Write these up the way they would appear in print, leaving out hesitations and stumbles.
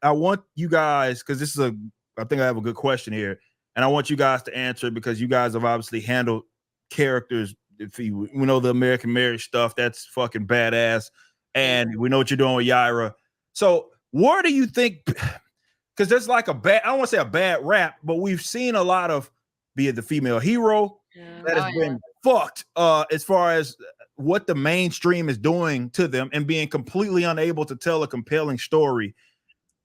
I want you guys, because this is I think I have a good question here, and I want you guys to answer it because you guys have obviously handled characters. If we know the American Marriage stuff, that's fucking badass, and we know what you're doing with Yaira. So, where do you think? Because there's like I don't want to say a bad rap, but we've seen a lot of, be it the female hero that has been fucked as far as what the mainstream is doing to them and being completely unable to tell a compelling story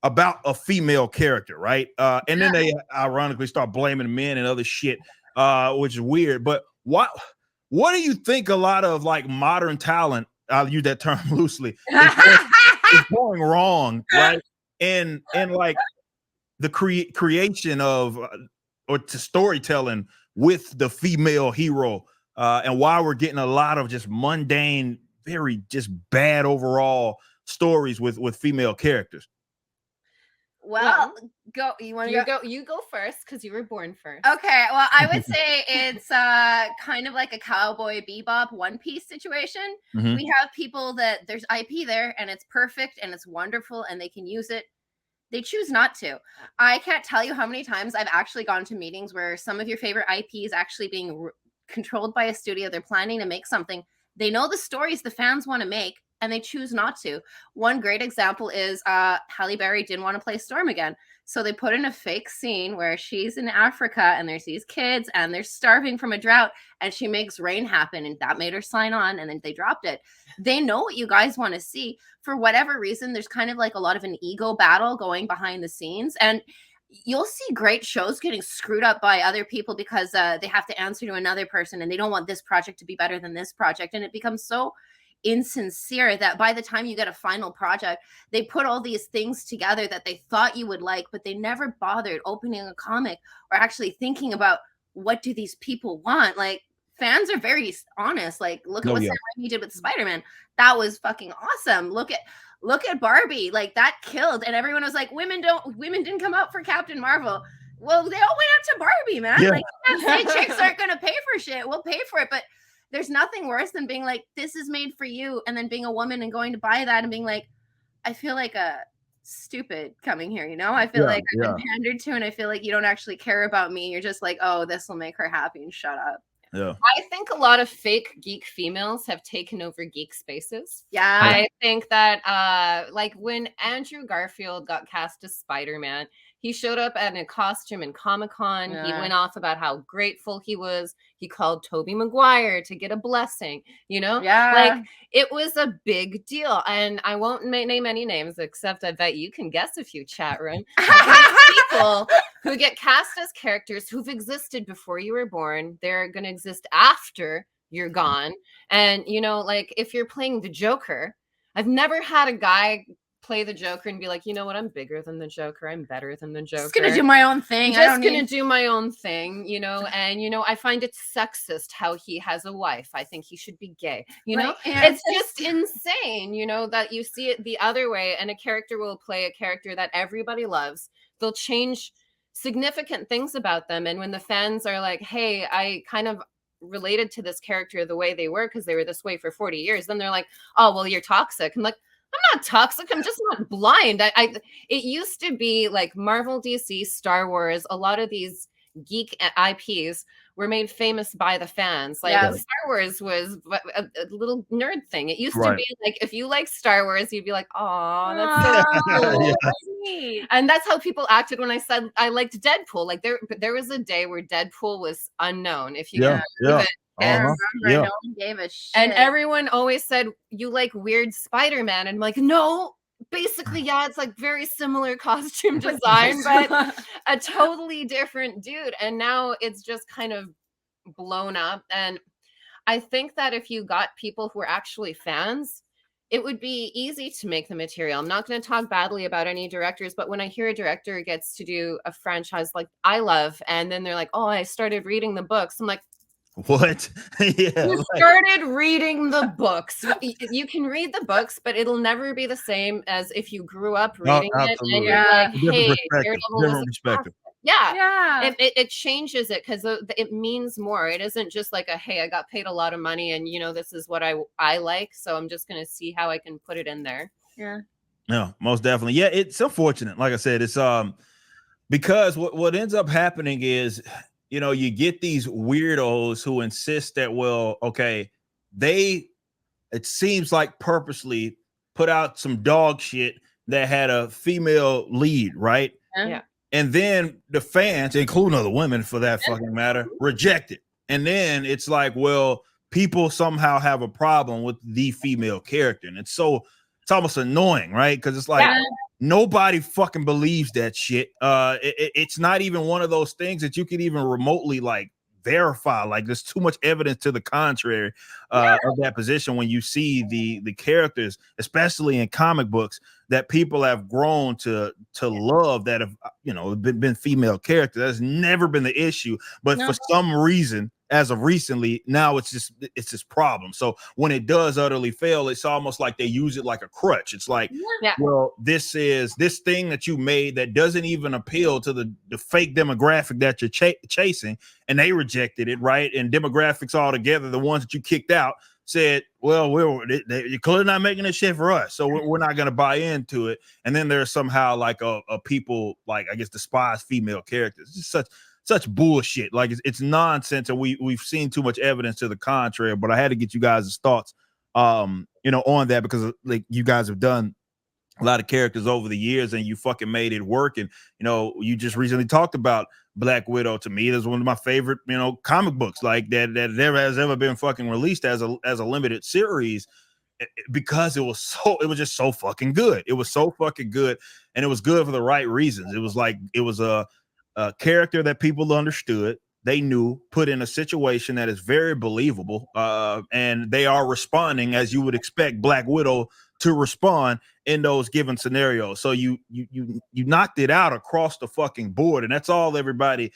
about a female character, right? And then they ironically start blaming men and other shit, which is weird. But what do you think a lot of like modern talent, I'll use that term loosely, is going wrong, right? And like the creation of or to storytelling with the female hero, and why we're getting a lot of just mundane, very just bad overall stories with female characters. Well, go. You want to go? You go first because you were born first. Okay. Well, I would say it's kind of like a Cowboy Bebop One Piece situation. Mm-hmm. We have people that there's IP there and it's perfect and it's wonderful and they can use it. They choose not to. I can't tell you how many times I've actually gone to meetings where some of your favorite IP is actually being controlled by a studio. They're planning to make something. They know the stories the fans want to make, and they choose not to. One great example is Halle Berry didn't want to play Storm again. So they put in a fake scene where she's in Africa and there's these kids and they're starving from a drought and she makes rain happen and that made her sign on and then they dropped it. They know what you guys want to see. For whatever reason, there's kind of like a lot of an ego battle going behind the scenes. And you'll see great shows getting screwed up by other people because they have to answer to another person and they don't want this project to be better than this project. And it becomes so insincere that by the time you get a final project, they put all these things together that they thought you would like, but they never bothered opening a comic or actually thinking about what do these people want. Like, fans are very honest. Like, look at what Sam Raimi did with Spider-Man. That was fucking awesome. Look at Barbie. Like, that killed. And everyone was like, women didn't come out for Captain Marvel. Well, they all went out to Barbie, man. Yeah. Like, you can't say chicks aren't gonna pay for shit. We'll pay for it, but there's nothing worse than being like, this is made for you, and then being a woman and going to buy that and being like, I feel like a stupid coming here, you know? I feel like I've been pandered to, and I feel like you don't actually care about me. You're just like, oh, this will make her happy, and shut up. Yeah. I think a lot of fake geek females have taken over geek spaces. Yeah. I think that like when Andrew Garfield got cast as Spider-Man, he showed up in a costume in Comic-Con. Yeah. He went off about how grateful he was. He called Tobey Maguire to get a blessing, you know? Yeah. Like, it was a big deal. And I won't name any names, except I bet you can guess a few, chat room. People who get cast as characters who've existed before you were born. They're going to exist after you're gone. And, you know, like, if you're playing the Joker, I've never had a guy play the Joker and be like, you know what, I'm bigger than the Joker, I'm better than the Joker. Just gonna do my own thing. Do my own thing, you know. And you know, I find it sexist how he has a wife. I think he should be gay, you know. It's just insane, you know, that you see it the other way, and a character will play a character that everybody loves. They'll change significant things about them, and when the fans are like, hey, I kind of related to this character the way they were because they were this way for 40 years, then they're like, oh well, you're toxic. I'm like, I'm not toxic. I'm just not blind. It used to be like Marvel, DC, Star Wars. A lot of these geek IPs were made famous by the fans. Like Star Wars was a little nerd thing. It used to be like, if you like Star Wars, you'd be like, oh, that's so cool. That's neat. And that's how people acted when I said I liked Deadpool. Like there was a day where Deadpool was unknown. If you can believe it. And no one gave a shit. And everyone always said, you like weird Spider-Man. And I'm like, no, basically, yeah, it's like very similar costume design, but a totally different dude. And now it's just kind of blown up. And I think that if you got people who are actually fans, it would be easy to make the material. I'm not going to talk badly about any directors, but when I hear a director gets to do a franchise like I love, and then they're like, oh, I started reading the books. I'm like, what? You started reading the books. You can read the books, but it'll never be the same as if you grew up reading it and you're like, hey, different perspective. Yeah. It changes it because it means more. It isn't just like hey, I got paid a lot of money and, you know, this is what I like. So I'm just going to see how I can put it in there. Yeah. No, most definitely. Yeah, it's unfortunate. Like I said, it's because what ends up happening is, you know, you get these weirdos who insist that, well, okay, it seems like purposely put out some dog shit that had a female lead, right? Yeah. And then the fans, including other women for that fucking matter, reject it. And then it's like, well, people somehow have a problem with the female character. And it's almost annoying, right? Because it's like nobody fucking believes that shit. It's not even one of those things that you can even remotely like verify. Like there's too much evidence to the contrary of that position when you see the characters, especially in comic books, that people have grown to love, that have, you know, been female characters. That's never been the issue, but for some reason, as of recently, now it's this problem. So when it does utterly fail, it's almost like they use it like a crutch. It's like, well, this thing that you made that doesn't even appeal to the fake demographic that you're chasing, and they rejected it, right? And demographics altogether, the ones that you kicked out, said, well, you're clearly not making this shit for us, so we're not going to buy into it. And then there's somehow like a people like, I guess, despise female characters. It's just such bullshit. Like it's nonsense, and we've seen too much evidence to the contrary. But I had to get you guys' thoughts, you know, on that, because like you guys have done a lot of characters over the years, and you fucking made it work. And you know, you just recently talked about Black Widow. To me, that's one of my favorite, you know, comic books like that never has ever been fucking released as a limited series, because it was just so fucking good. It was so fucking good, and it was good for the right reasons. It was like it was a character that people understood, they knew, put in a situation that is very believable, and they are responding as you would expect Black Widow to respond in those given scenarios. So you knocked it out across the fucking board, and that's all everybody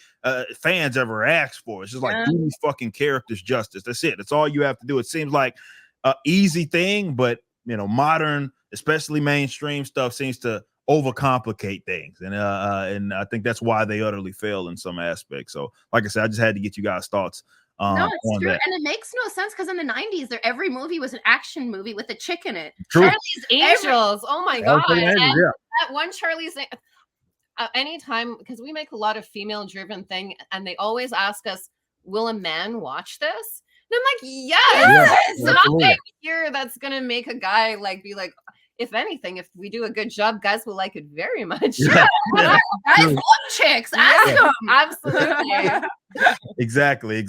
fans ever asked for. It's just like, do these fucking characters justice. That's it. That's all you have to do. It seems like an easy thing, but you know, modern, especially mainstream stuff, seems to overcomplicate things, and I think that's why they utterly fail in some aspects. So like I said, I just had to get you guys' thoughts no, it's on true. that. And it makes no sense, because in the 90s every movie was an action movie with a chick in it. True. Charlie's Angels, oh my god. Yeah. That one Charlie's anytime, because we make a lot of female driven thing, and they always ask us, will a man watch this? And I'm like, yes. Yeah, Nothing here that's gonna make a guy like be like, if anything, if we do a good job, guys will like it very much. Guys love chicks. Ask them. Absolutely. Exactly.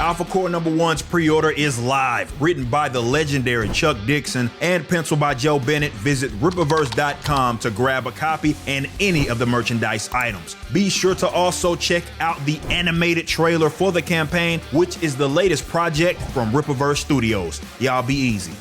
Alpha Core #1's pre-order is live. Written by the legendary Chuck Dixon and penciled by Joe Bennett. Visit Rippaverse.com to grab a copy and any of the merchandise items. Be sure to also check out the animated trailer for the campaign, which is the latest project from Rippaverse Studios. Y'all be easy.